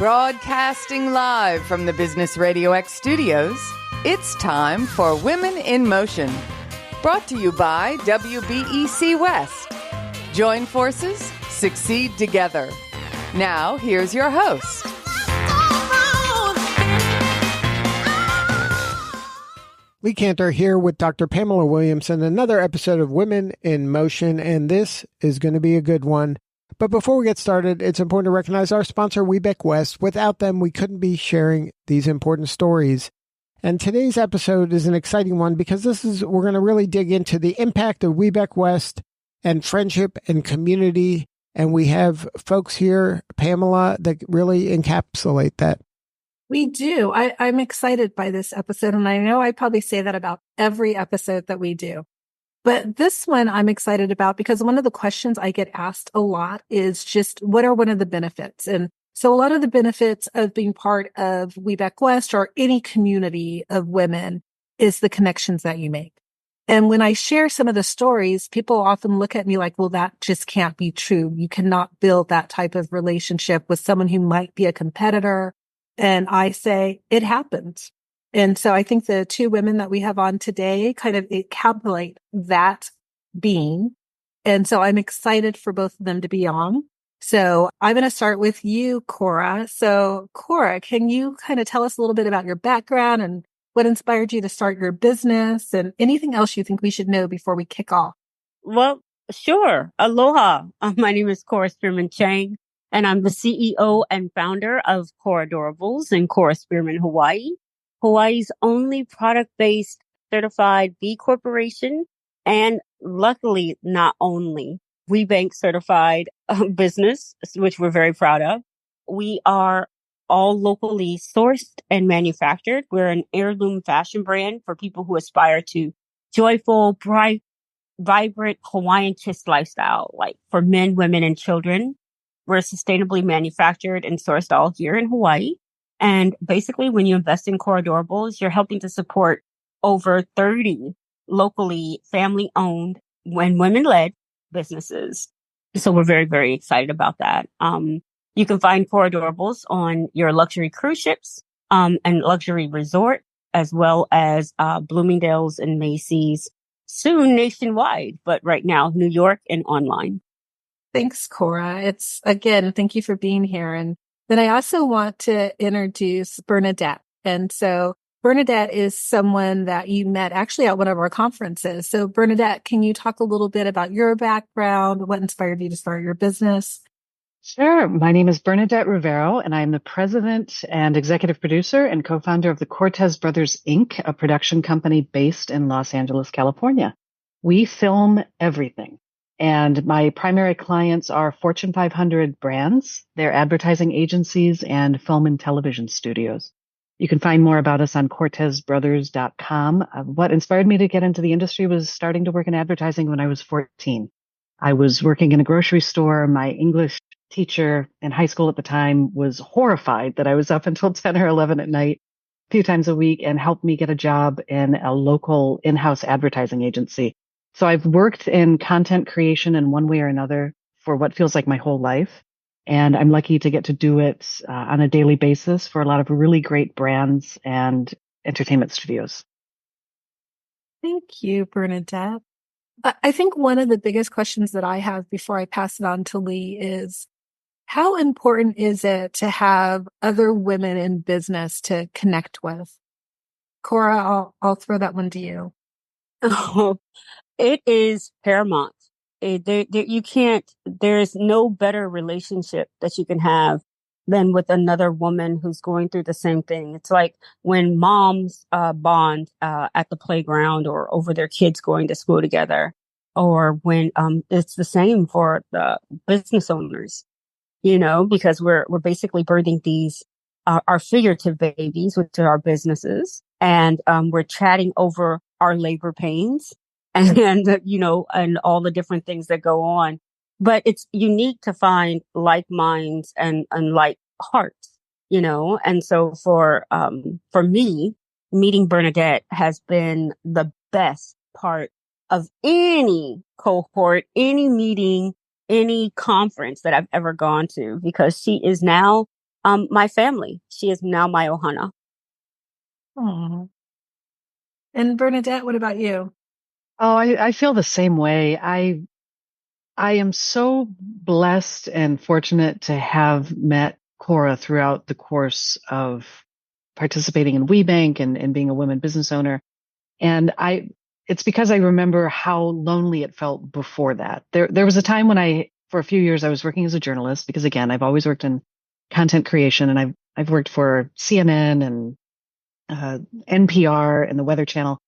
Broadcasting live from the Business RadioX studios, it's time for Women in Motion. Brought to you by WBEC-West. Join forces, succeed together. Now, here's your host. Lee Kantor here with Dr. Pamela Williamson, another episode of Women in Motion, and this is going to be a good one. But before we get started, it's important to recognize our sponsor, WBEC-West. Without them, we couldn't be sharing these important stories. And today's episode is an exciting one because we're going to really dig into the impact of WBEC-West and friendship and community. And we have folks here, Pamela, that really encapsulate that. We do. I'm excited by this episode, and I know I probably say that about every episode that we do. But this one I'm excited about because one of the questions I get asked a lot is just what are one of the benefits? And so a lot of the benefits of being part of WBEC-West or any community of women is the connections that you make. And when I share some of the stories, people often look at me like, well, that just can't be true. You cannot build that type of relationship with someone who might be a competitor. And I say, it happens. And so I think the two women that we have on today kind of encapsulate that being. And so I'm excited for both of them to be on. So I'm going to start with you, Cora. So Cora, can you kind of tell us a little bit about your background and what inspired you to start your business and anything else you think we should know before we kick off? Well, sure. Aloha. My name is Cora Spearman-Chang, and I'm the CEO and founder of Coradorables in Cora, Spearman, Hawaii. Hawaii's only product-based certified B Corporation, and luckily not only WBEC certified business, which we're very proud of. We are all locally sourced and manufactured. We're an heirloom fashion brand for people who aspire to joyful, bright, vibrant Hawaiian kiss lifestyle, like for men, women, and children. We're sustainably manufactured and sourced all here in Hawaii. And basically, when you invest in Coradorables, you're helping to support over 30 locally family-owned and women-led businesses. So we're very, very excited about that. You can find Coradorables on your luxury cruise ships and luxury resort, as well as Bloomingdale's and Macy's, soon nationwide, but right now, New York and online. Thanks, Cora. Thank you for being here. And then I also want to introduce Bernadette. And so Bernadette is someone that you met actually at one of our conferences. So Bernadette, can you talk a little bit about your background? What inspired you to start your business? Sure. My name is Bernadette Rivero, and I am the president and executive producer and co-founder of the Cortez Brothers Inc., a production company based in Los Angeles, California. We film everything. And my primary clients are Fortune 500 brands, their advertising agencies, and film and television studios. You can find more about us on CortezBrothers.com. What inspired me to get into the industry was starting to work in advertising when I was 14. I was working in a grocery store. My English teacher in high school at the time was horrified that I was up until 10 or 11 at night, a few times a week, and helped me get a job in a local in-house advertising agency. So I've worked in content creation in one way or another for what feels like my whole life. And I'm lucky to get to do it on a daily basis for a lot of really great brands and entertainment studios. Thank you, Bernadette. I think one of the biggest questions that I have before I pass it on to Lee is, how important is it to have other women in business to connect with? Cora, I'll throw that one to you. Oh, it is paramount. There's no better relationship that you can have than with another woman who's going through the same thing. It's like when moms bond at the playground or over their kids going to school together, or when it's the same for the business owners, because we're basically birthing these our figurative babies, which are our businesses, and we're chatting over our labor pains and and all the different things that go on. But it's unique to find like minds and like hearts, and so for me, meeting Bernadette has been the best part of any cohort, any meeting, any conference that I've ever gone to, because she is now My family. She is now my ohana. Aww. And Bernadette, what about you? Oh, I feel the same way. I am so blessed and fortunate to have met Cora throughout the course of participating in WeBank and being a women business owner. And it's because I remember how lonely it felt before that. There was a time when for a few years, I was working as a journalist because again, I've always worked in content creation and I've worked for CNN and NPR and the Weather Channel.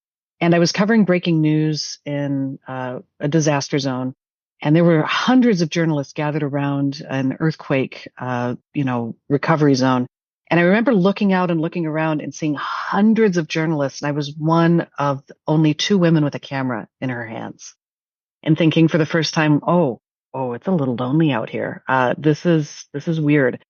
And I was covering breaking news in a disaster zone. And there were hundreds of journalists gathered around an earthquake, recovery zone. And I remember looking out and looking around and seeing hundreds of journalists. And I was one of only two women with a camera in her hands and thinking for the first time, oh, it's a little lonely out here. This is weird.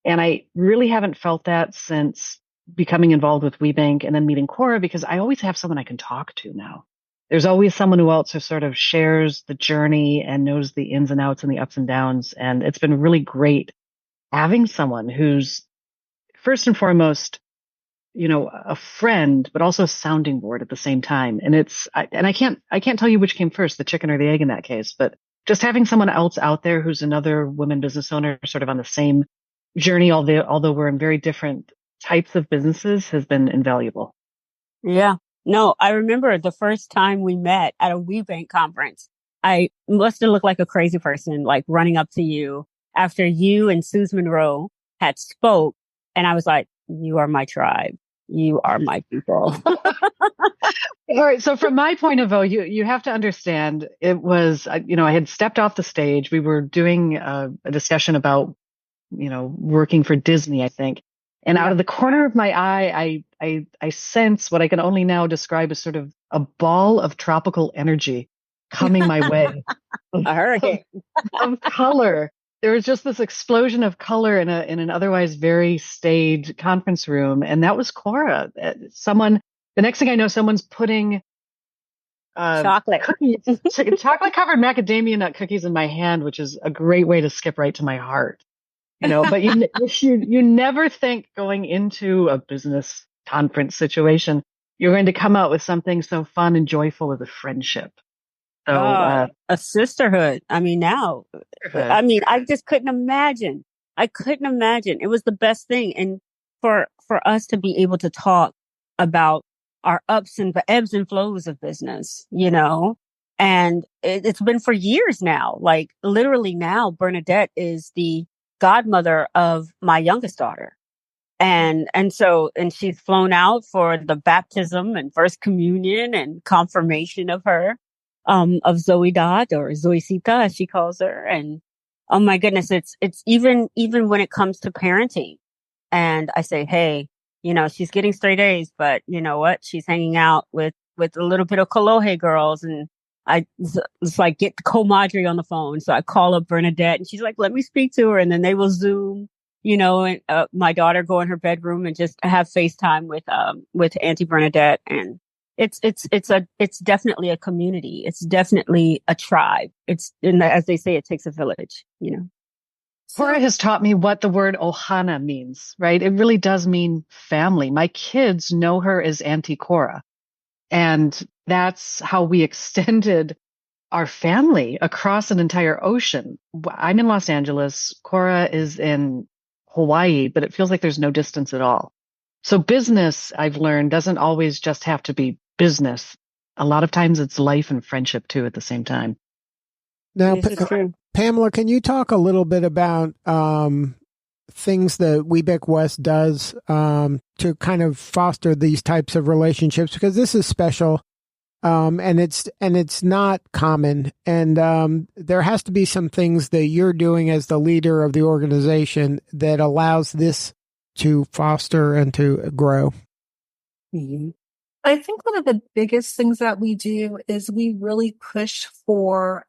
And I really haven't felt that since becoming involved with WeBank and then meeting Cora, because I always have someone I can talk to now. There's always someone who else who sort of shares the journey and knows the ins and outs and the ups and downs. And it's been really great having someone who's first and foremost, a friend, but also a sounding board at the same time. And I can't tell you which came first, the chicken or the egg in that case, but just having someone else out there who's another women business owner sort of on the same journey, although we're in very different types of businesses, has been invaluable. Yeah. No, I remember the first time we met at a WeBank conference. I must have looked like a crazy person, like running up to you after you and Suze Monroe had spoke. And I was like, you are my tribe. You are my people. All right. So from my point of view, you have to understand it was, I had stepped off the stage. We were doing a discussion about, working for Disney, I think. And out of the corner of my eye, I sense what I can only now describe as sort of a ball of tropical energy coming my way. A hurricane of color. There was just this explosion of color in an otherwise very staid conference room. And that was Cora. The next thing I know, someone's putting chocolate chocolate covered macadamia nut cookies in my hand, which is a great way to skip right to my heart. But you never think going into a business conference situation, you're going to come out with something so fun and joyful as a friendship. So, a sisterhood. I mean, I just couldn't imagine. I couldn't imagine. It was the best thing. And for us to be able to talk about our ups and the ebbs and flows of business, and it's been for years now. Like literally now, Bernadette is the godmother of my youngest daughter. And she's flown out for the baptism and first communion and confirmation of her, of Zoe Dodd, or Zoecita as she calls her. And oh my goodness, it's even when it comes to parenting. And I say, hey, she's getting straight A's, but you know what? She's hanging out with a little bit of Kolohe girls, and it's like get comadre on the phone. So I call up Bernadette and she's like, let me speak to her. And then they will Zoom, and my daughter go in her bedroom and just have FaceTime with Auntie Bernadette. And it's definitely a community. It's definitely a tribe. And as they say, it takes a village, Cora has taught me what the word ohana means, right? It really does mean family. My kids know her as Auntie Cora. And that's how we extended our family across an entire ocean. I'm in Los Angeles. Cora is in Hawaii, but it feels like there's no distance at all. So business, I've learned, doesn't always just have to be business. A lot of times it's life and friendship too at the same time. Now, Pamela, can you talk a little bit about things that WBEC-West does to kind of foster these types of relationships? Because this is special, and it's not common, and there has to be some things that you're doing as the leader of the organization that allows this to foster and to grow. Mm-hmm. I think one of the biggest things that we do is we really push for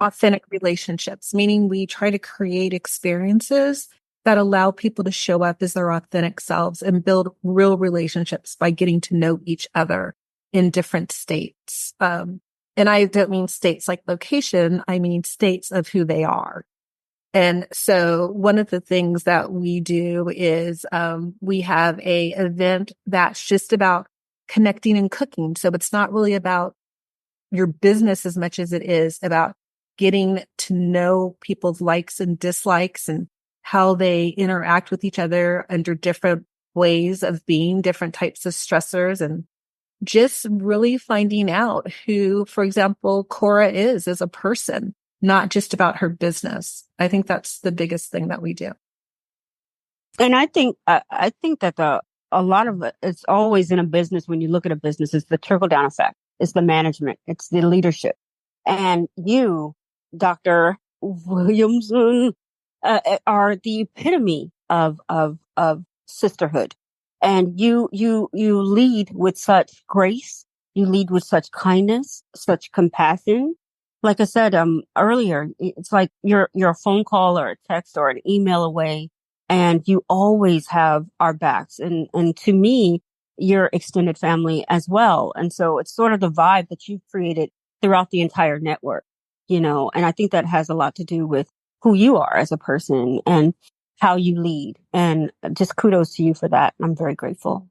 authentic relationships, meaning we try to create experiences that allow people to show up as their authentic selves and build real relationships by getting to know each other in different states. And I don't mean states like location, I mean states of who they are. And so one of the things that we do is we have a event that's just about connecting and cooking. So it's not really about your business as much as it is about getting to know people's likes and dislikes and how they interact with each other under different ways of being, different types of stressors, and just really finding out who, for example, Cora is as a person, not just about her business. I think that's the biggest thing that we do. And I think that a lot of it, it's always in a business. When you look at a business, it's the trickle down effect. It's the management. It's the leadership. And you, Dr. Williamson, are the epitome of sisterhood. And you lead with such grace. You lead with such kindness, such compassion. Like I said, earlier, it's like you're a phone call or a text or an email away, and you always have our backs. And to me, you're extended family as well. And so it's sort of the vibe that you've created throughout the entire network, and I think that has a lot to do with who you are as a person and how you lead. And just kudos to you for that. I'm very grateful.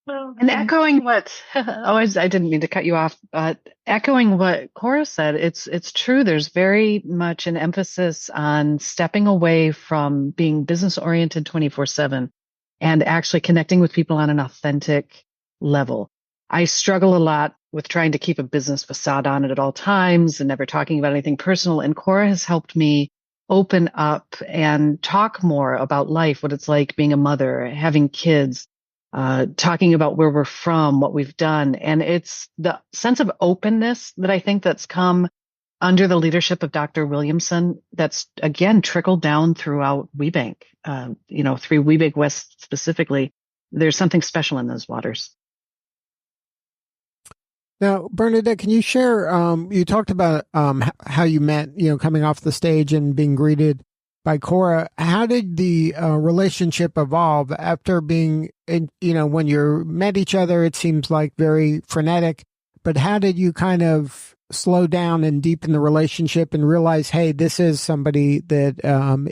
And echoing what, I didn't mean to cut you off, but echoing what Cora said, it's true. There's very much an emphasis on stepping away from being business oriented 24/7 and actually connecting with people on an authentic level. I struggle a lot with trying to keep a business facade on it at all times and never talking about anything personal. And Cora has helped me open up and talk more about life, what it's like being a mother, having kids, talking about where we're from, what we've done. And it's the sense of openness that I think that's come under the leadership of Dr. Williamson that's, again, trickled down throughout WBEC, through WBEC-West specifically. There's something special in those waters. Now, Bernadette, can you share, you talked about how you met, coming off the stage and being greeted by Cora. How did the relationship evolve after being, when you met each other, it seems like very frenetic, but how did you kind of slow down and deepen the relationship and realize, hey, this is somebody that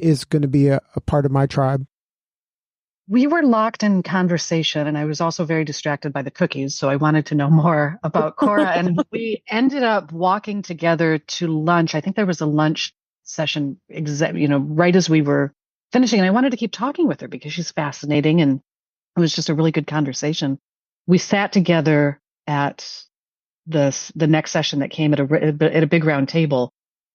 is going to be a part of my tribe? We were locked in conversation, and I was also very distracted by the cookies, so I wanted to know more about Cora. And we ended up walking together to lunch. I think there was a lunch session, right as we were finishing. And I wanted to keep talking with her because she's fascinating, and it was just a really good conversation. We sat together at the next session that came at a big round table,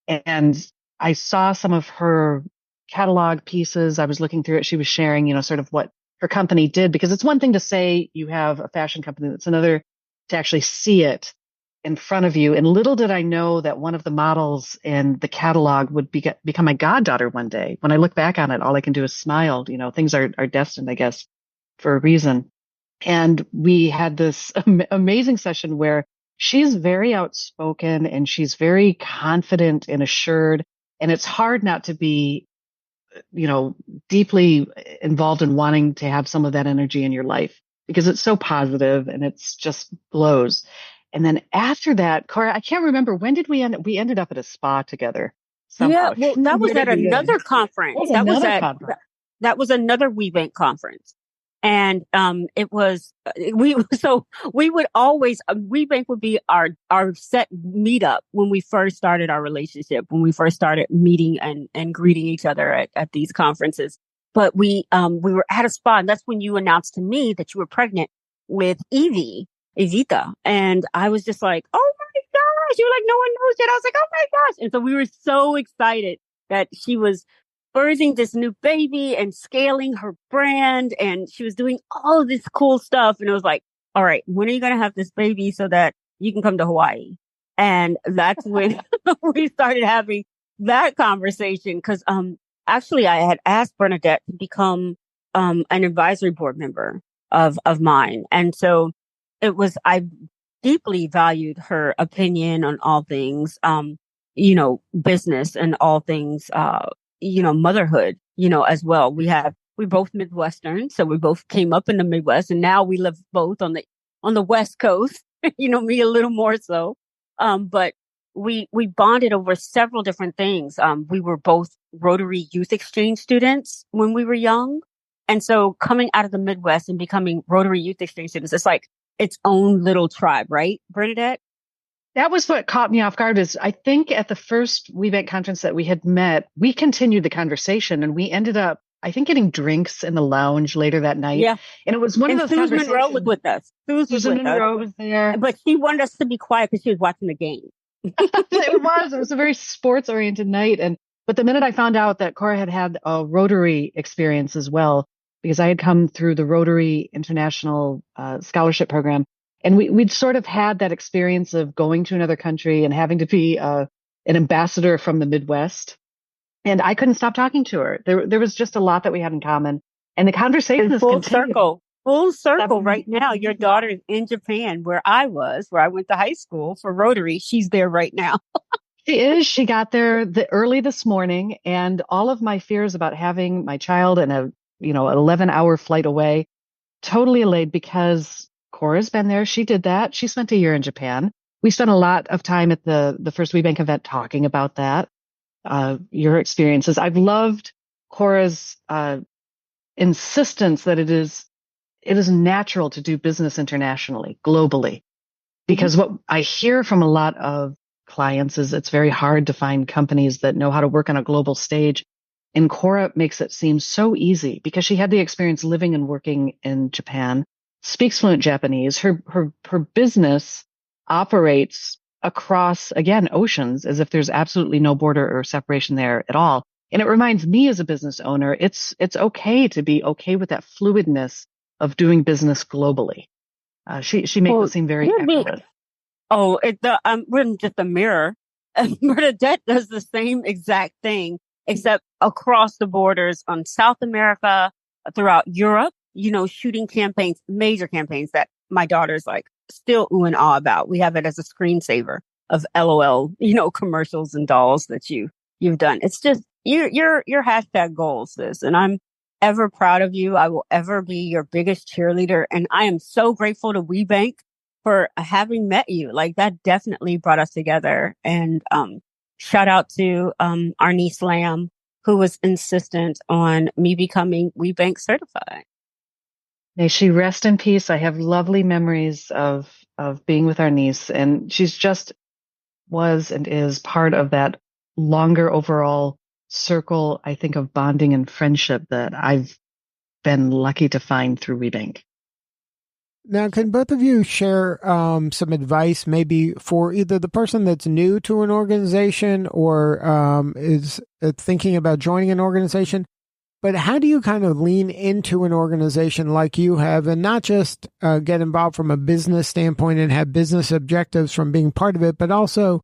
and I saw some of her catalog pieces. I was looking through it. She was sharing, sort of what her company did, because it's one thing to say you have a fashion company. It's another to actually see it in front of you. And little did I know that one of the models in the catalog would become my goddaughter one day. When I look back on it, all I can do is smile. Things are destined, I guess, for a reason. And we had this amazing session where she's very outspoken and she's very confident and assured. And it's hard not to be deeply involved in wanting to have some of that energy in your life because it's so positive and it's just glows. And then after that, Cora, I can't remember, when did we end up? We ended up at a spa together. Somehow. Yeah, well, that was at another conference. That was another WBEC conference. And it was we would always WBEC would be our set meetup when we first started our relationship, when we first started meeting and greeting each other at these conferences. But we were at a spa, and that's when you announced to me that you were pregnant with Evita, and I was just like, oh my gosh! You were like, no one knows yet. I was like, oh my gosh! And so we were so excited that she was birthing this new baby and scaling her brand, and she was doing all of this cool stuff. And it was like, all right, when are you going to have this baby so that you can come to Hawaii? And that's when we started having that conversation. Cause, actually I had asked Bernadette to become, an advisory board member of mine. And so I deeply valued her opinion on all things, business and all things, motherhood, as well. We both Midwestern. So we both came up in the Midwest, and now we live both on the West Coast, me a little more so. But we bonded over several different things. We were both Rotary Youth Exchange students when we were young. And so coming out of the Midwest and becoming Rotary Youth Exchange students, it's like its own little tribe, right, Bernadette? That was what caught me off guard is I think at the first WBEC conference that we had met, we continued the conversation and we ended up, I think, getting drinks in the lounge later that night. Yeah. And it was one And of those Susan conversations. Monroe was with us. Susan Monroe was there. But she wanted us to be quiet because she was watching the game. It was a very sports oriented night. But the minute I found out that Cora had a Rotary experience as well, because I had come through the Rotary International Scholarship Program, and we'd sort of had that experience of going to another country and having to be an ambassador from the Midwest. And I couldn't stop talking to her. There was just a lot that we had in common. And the conversation is full circle right now. Your daughter is in Japan, where I went to high school for Rotary. She's there right now. She is. She got there early this morning, and all of my fears about having my child in an 11-hour flight away, totally allayed because Cora's been there. She did that. She spent a year in Japan. We spent a lot of time at the first WBEC event talking about that, your experiences. I've loved Cora's insistence that it is natural to do business internationally, globally, because what I hear from a lot of clients is it's very hard to find companies that know how to work on a global stage. And Cora makes it seem so easy because she had the experience living and working in Japan, speaks fluent Japanese. Her business operates across, again, oceans as if there's absolutely no border or separation there at all. And it reminds me as a business owner, it's okay to be okay with that fluidness of doing business globally. She makes it seem very effortless. We're just a mirror. Bernadette does the same exact thing, except across the borders on South America, throughout Europe, shooting campaigns, major campaigns that my daughter's like still ooh and ah about. We have it as a screensaver of LOL, commercials and dolls that you've done. It's just, your hashtag goals, sis. And I'm ever proud of you. I will ever be your biggest cheerleader. And I am so grateful to WBEC for having met you. Like, that definitely brought us together. And shout out to our niece Lamb, who was insistent on me becoming WBEC certified. May she rest in peace. I have lovely memories of being with our niece, and she's just was and is part of that longer overall circle, I think, of bonding and friendship that I've been lucky to find through WBEC. Now, can both of you share some advice maybe for either the person that's new to an organization or is thinking about joining an organization? But how do you kind of lean into an organization like you have and not just get involved from a business standpoint and have business objectives from being part of it, but also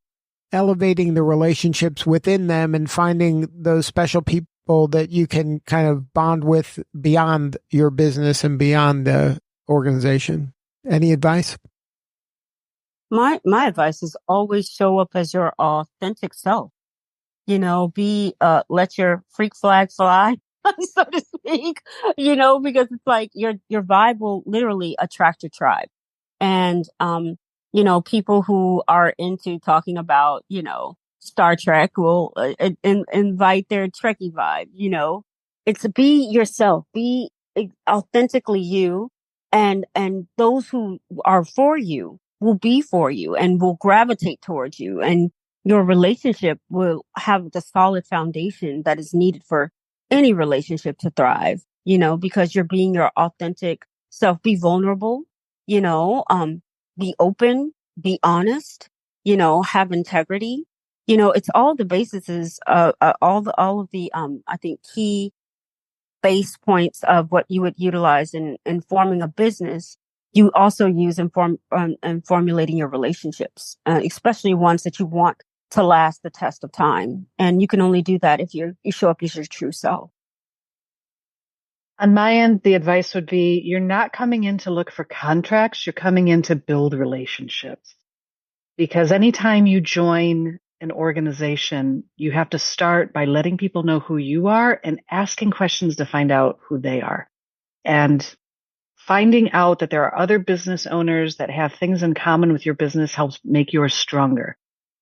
elevating the relationships within them and finding those special people that you can kind of bond with beyond your business and beyond the organization? Any advice? My advice is always show up as your authentic self. Let your freak flag fly, so to speak, because it's like your vibe will literally attract your tribe. And, people who are into talking about, Star Trek will invite their Trekkie vibe, it's be yourself, be authentically you. And those who are for you will be for you and will gravitate towards you. And your relationship will have the solid foundation that is needed for any relationship to thrive, because you're being your authentic self. Be vulnerable, be open, be honest, have integrity. It's all the bases, all of the, I think, key base points of what you would utilize in forming a business. You also use in formulating your relationships, especially ones that you want to last the test of time. And you can only do that if you show up as your true self. On my end, the advice would be you're not coming in to look for contracts. You're coming in to build relationships. Because anytime you join an organization, you have to start by letting people know who you are and asking questions to find out who they are. And finding out that there are other business owners that have things in common with your business helps make yours stronger.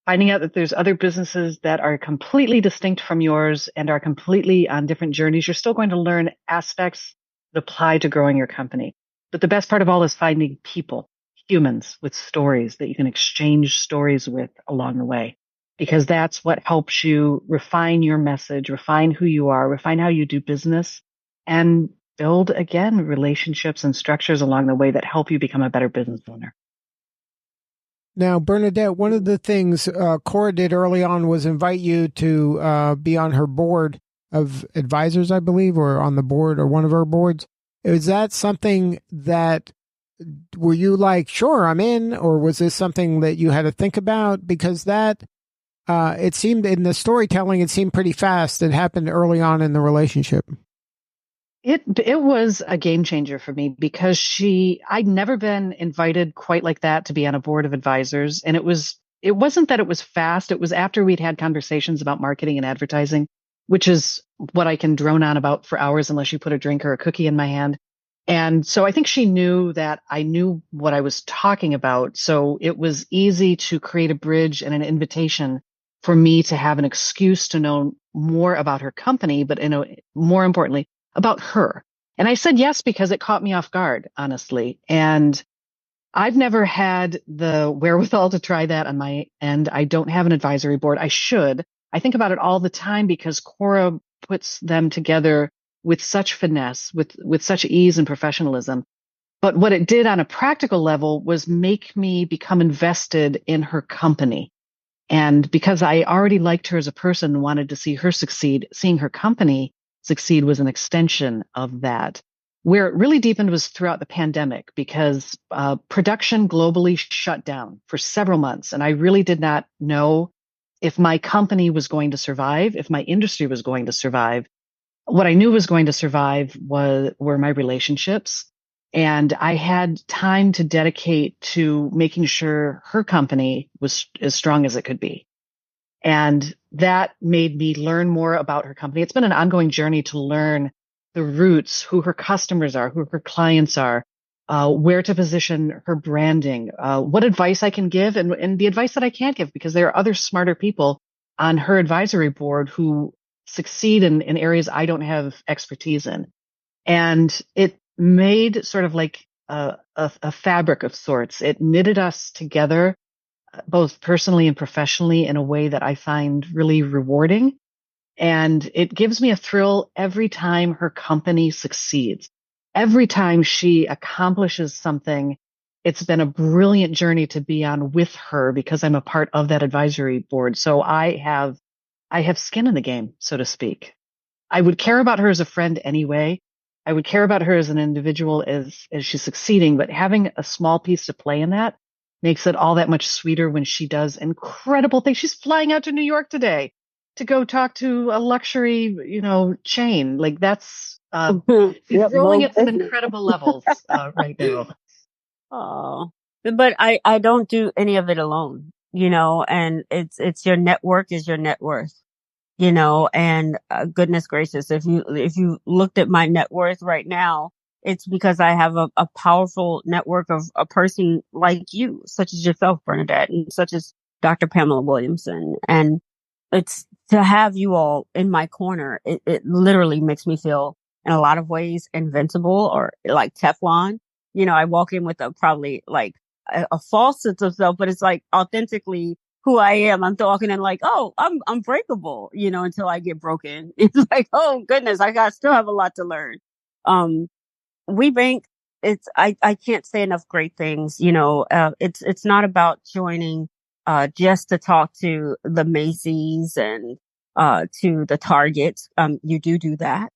finding out that there's other businesses that are completely distinct from yours and are completely on different journeys. You're still going to learn aspects that apply to growing your company. But the best part of all is finding people, humans with stories that you can exchange stories with along the way, because that's what helps you refine your message, refine who you are, refine how you do business, and build, again, relationships and structures along the way that help you become a better business owner. Now, Bernadette, one of the things Cora did early on was invite you to be on her board of advisors, I believe, or on the board or one of her boards. Is that something that, were you like, sure, I'm in, or was this something that you had to think about? Because that, it seemed in the storytelling, it seemed pretty fast. It happened early on in the relationship. It was a game changer for me because I'd never been invited quite like that to be on a board of advisors. And it wasn't that it was fast. It was after we'd had conversations about marketing and advertising, which is what I can drone on about for hours unless you put a drink or a cookie in my hand. And so I think she knew that I knew what I was talking about. So it was easy to create a bridge and an invitation for me to have an excuse to know more about her company, but more importantly, about her. And I said yes because it caught me off guard, honestly. And I've never had the wherewithal to try that on my end. I don't have an advisory board. I should. I think about it all the time because Cora puts them together with such finesse, with such ease and professionalism. But what it did on a practical level was make me become invested in her company. And because I already liked her as a person and wanted to see her succeed, seeing her company succeed was an extension of that. Where it really deepened was throughout the pandemic because production globally shut down for several months. And I really did not know if my company was going to survive, if my industry was going to survive. What I knew was going to survive were my relationships. And I had time to dedicate to making sure her company was as strong as it could be. And that made me learn more about her company. It's been an ongoing journey to learn the roots, who her customers are, who her clients are, where to position her branding, what advice I can give and the advice that I can't give, because there are other smarter people on her advisory board who succeed in areas I don't have expertise in. And it made sort of like a fabric of sorts. It knitted us together, both personally and professionally, in a way that I find really rewarding. And it gives me a thrill every time her company succeeds. Every time she accomplishes something, it's been a brilliant journey to be on with her because I'm a part of that advisory board. So I have skin in the game, so to speak. I would care about her as a friend anyway. I would care about her as an individual as she's succeeding, but having a small piece to play in that makes it all that much sweeter when she does incredible things. She's flying out to New York today to go talk to a luxury, chain. Like that's rolling at some incredible levels right now. Oh, but I don't do any of it alone, and it's your network is your net worth, and goodness gracious, if you looked at my net worth right now, it's because I have a powerful network of a person like you, such as yourself, Bernadette, and such as Dr. Pamela Williamson. And it's to have you all in my corner. It literally makes me feel in a lot of ways invincible or like Teflon. I walk in with probably like a false sense of self, but it's like authentically who I am. I'm talking in like, oh, I'm unbreakable, until I get broken. It's like, oh goodness, still have a lot to learn. WBEC, I can't say enough great things. It's not about joining, just to talk to the Macy's and, to the Targets. You do that.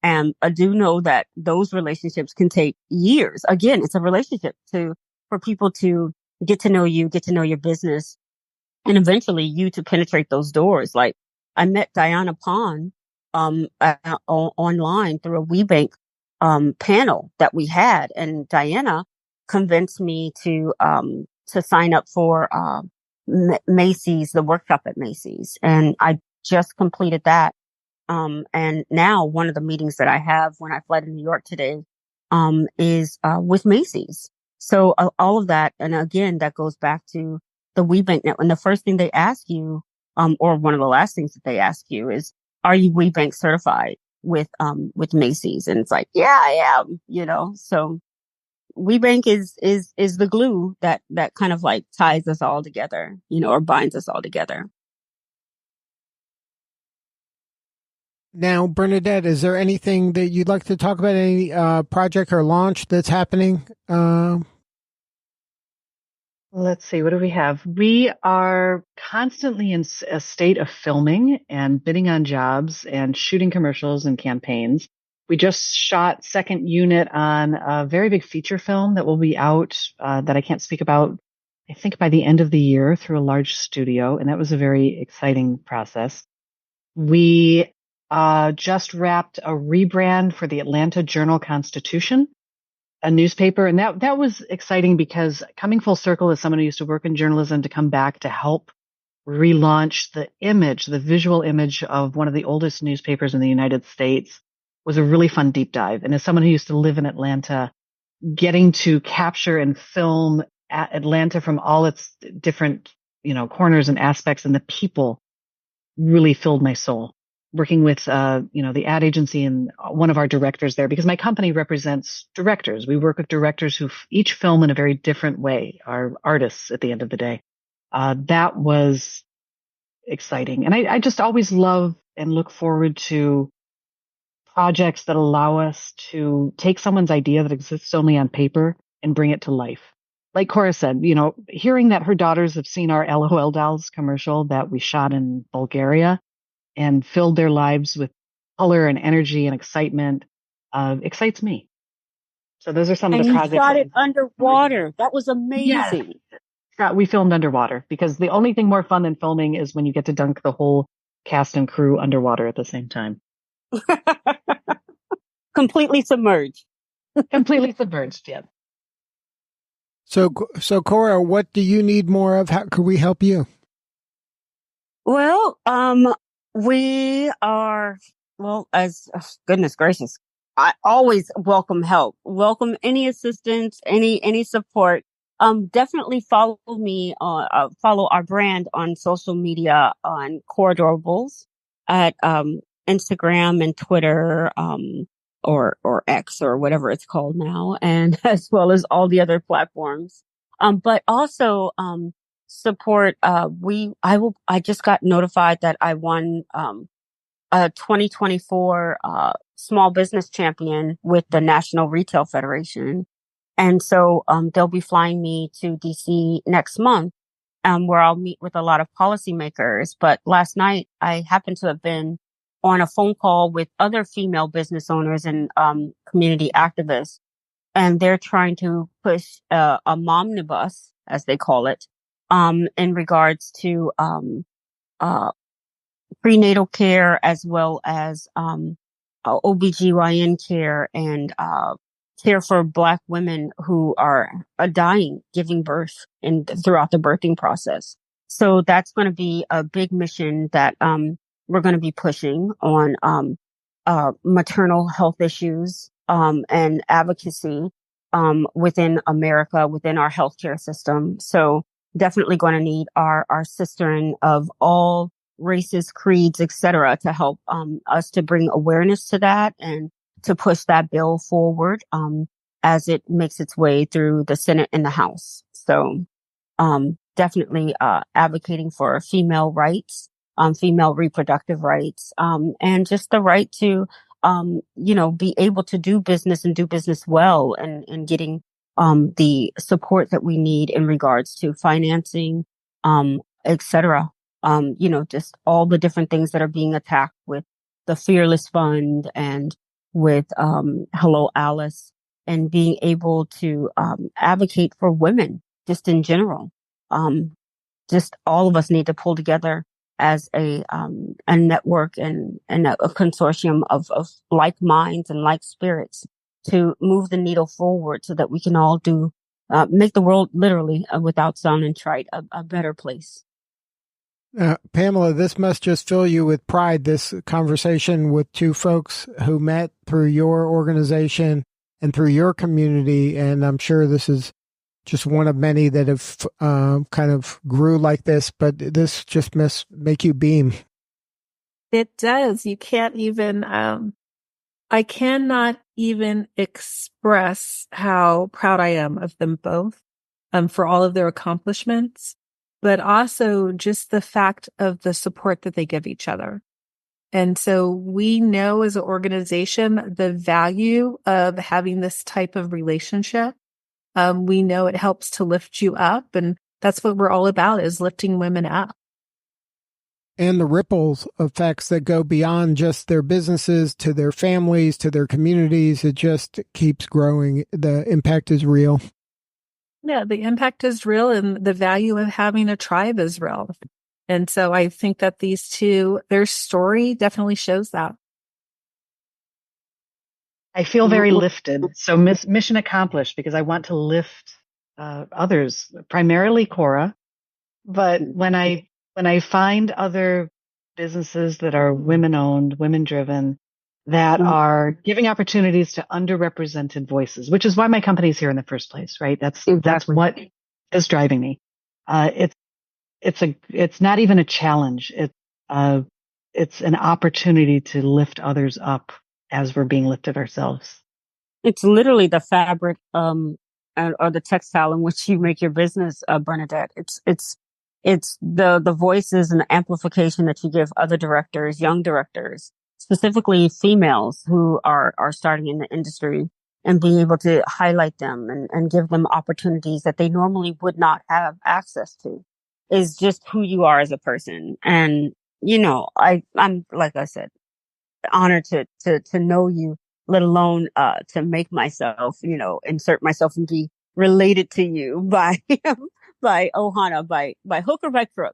And I do know that those relationships can take years. Again, it's a relationship for people to get to know you, get to know your business, and eventually you to penetrate those doors. Like I met Diana Pond, online through a WBEC, panel that we had, and Diana convinced me to sign up for, Macy's, the workshop at Macy's. And I just completed that. And now one of the meetings that I have when I fly to New York today, is, with Macy's. So all of that. And again, that goes back to the WBEC network. And the first thing they ask you, or one of the last things that they ask you is, are you WBEC certified with Macy's? And it's like, yeah, I am, so WBEC is the glue that kind of like ties us all together, or binds us all together. Now, Bernadette, is there anything that you'd like to talk about? Any project or launch that's happening? Let's see, what do we have? We are constantly in a state of filming and bidding on jobs and shooting commercials and campaigns. We just shot second unit on a very big feature film that will be out that I can't speak about, I think by the end of the year, through a large studio. And that was a very exciting process. We just wrapped a rebrand for the Atlanta Journal-Constitution, a newspaper. And that was exciting because coming full circle as someone who used to work in journalism to come back to help relaunch the visual image of one of the oldest newspapers in the United States was a really fun deep dive. And as someone who used to live in Atlanta, getting to capture and film Atlanta from all its different, corners and aspects and the people really filled my soul. Working with, the ad agency and one of our directors there, because my company represents directors. We work with directors who each film in a very different way, are artists at the end of the day. That was exciting. And I just always love and look forward to projects that allow us to take someone's idea that exists only on paper and bring it to life. Like Cora said, hearing that her daughters have seen our LOL Dolls commercial that we shot in Bulgaria and filled their lives with color and energy and excitement, excites me. So those are some of the projects. And you shot it underwater. That was amazing. Yes. We filmed underwater because the only thing more fun than filming is when you get to dunk the whole cast and crew underwater at the same time. Completely submerged. Completely submerged, yeah. So Cora, what do you need more of? How could we help you? Well, we are, goodness gracious, I always welcome help, welcome any assistance, any support. Definitely follow our brand on social media on Coradorables at, Instagram and Twitter, or X or whatever it's called now, and as well as all the other platforms. But also, support, I just got notified that I won, a 2024, small business champion with the National Retail Federation. And so, they'll be flying me to DC next month, where I'll meet with a lot of policymakers. But last night I happened to have been on a phone call with other female business owners and, community activists. And they're trying to push, a momnibus, as they call it, in regards to, prenatal care as well as, OBGYN care and, care for Black women who are dying, giving birth and throughout the birthing process. So that's going to be a big mission that, we're going to be pushing on, maternal health issues, and advocacy, within America, within our healthcare system. So definitely going to need our sistering of all races, creeds, etc., to help, us to bring awareness to that and to push that bill forward, as it makes its way through the Senate and the House. So, definitely, advocating for female rights, female reproductive rights, and just the right to, be able to do business and do business well and getting, the support that we need in regards to financing, etc. Just all the different things that are being attacked with the Fearless Fund and with, Hello Alice, and being able to, advocate for women just in general. Just all of us need to pull together as a network and a consortium of like minds and like spirits to move the needle forward so that we can all make the world literally, without sounding trite, a better place. Pamela, this must just fill you with pride, this conversation with two folks who met through your organization and through your community. And I'm sure this is just one of many that have kind of grew like this, but this just must make you beam. It does. You can't even, I cannot even express how proud I am of them both, for all of their accomplishments, but also just the fact of the support that they give each other. And so we know as an organization the value of having this type of relationship. We know it helps to lift you up, and that's what we're all about, is lifting women up. And the ripple effects that go beyond just their businesses to their families, to their communities, it just keeps growing. The impact is real. Yeah, the impact is real, and the value of having a tribe is real. And so I think that these two, their story definitely shows that. I feel very lifted. So mission accomplished, because I want to lift others, primarily Cora. But when I find other businesses that are women-owned, women-driven, that are giving opportunities to underrepresented voices, which is why my company's here in the first place, right? That's what is driving me. It's not even a challenge. It's an opportunity to lift others up as we're being lifted ourselves. It's literally the fabric, or the textile in which you make your business, Bernadette. It's the voices and the amplification that you give other directors, young directors, specifically females who are starting in the industry, and being able to highlight them and give them opportunities that they normally would not have access to, is just who you are as a person. And, I'm, like I said, honored to know you, let alone, to make myself, insert myself and be related to you by, by Ohana, by hook or by crook.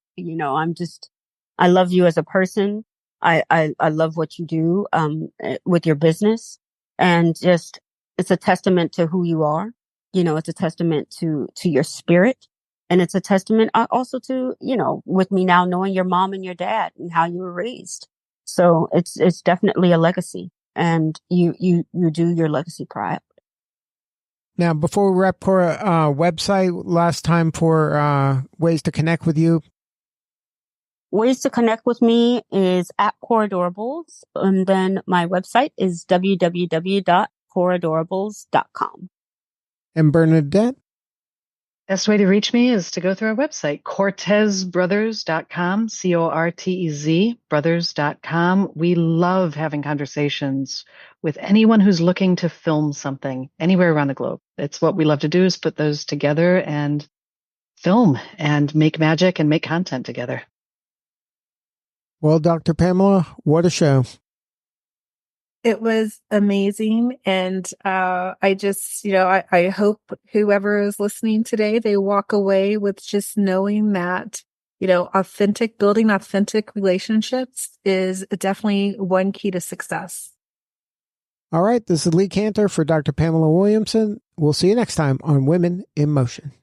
I love you as a person. I love what you do, with your business, and just, it's a testament to who you are. It's a testament to your spirit. And it's a testament also to, with me now knowing your mom and your dad and how you were raised. So it's definitely a legacy, and you do your legacy proud. Now, before we wrap, Cora, website last time for ways to connect with you. Ways to connect with me is at Coradorables, and then my website is www.coradorables.com. And Bernadette? Best way to reach me is to go through our website, cortezbrothers.com, CORTEZ, brothers.com. We love having conversations with anyone who's looking to film something anywhere around the globe. It's what we love to do, is put those together and film and make magic and make content together. Well, Dr. Pamela, what a show. It was amazing. And I just, I hope whoever is listening today, they walk away with just knowing that, building authentic relationships is definitely one key to success. All right. This is Lee Kantor for Dr. Pamela Williamson. We'll see you next time on Women in Motion.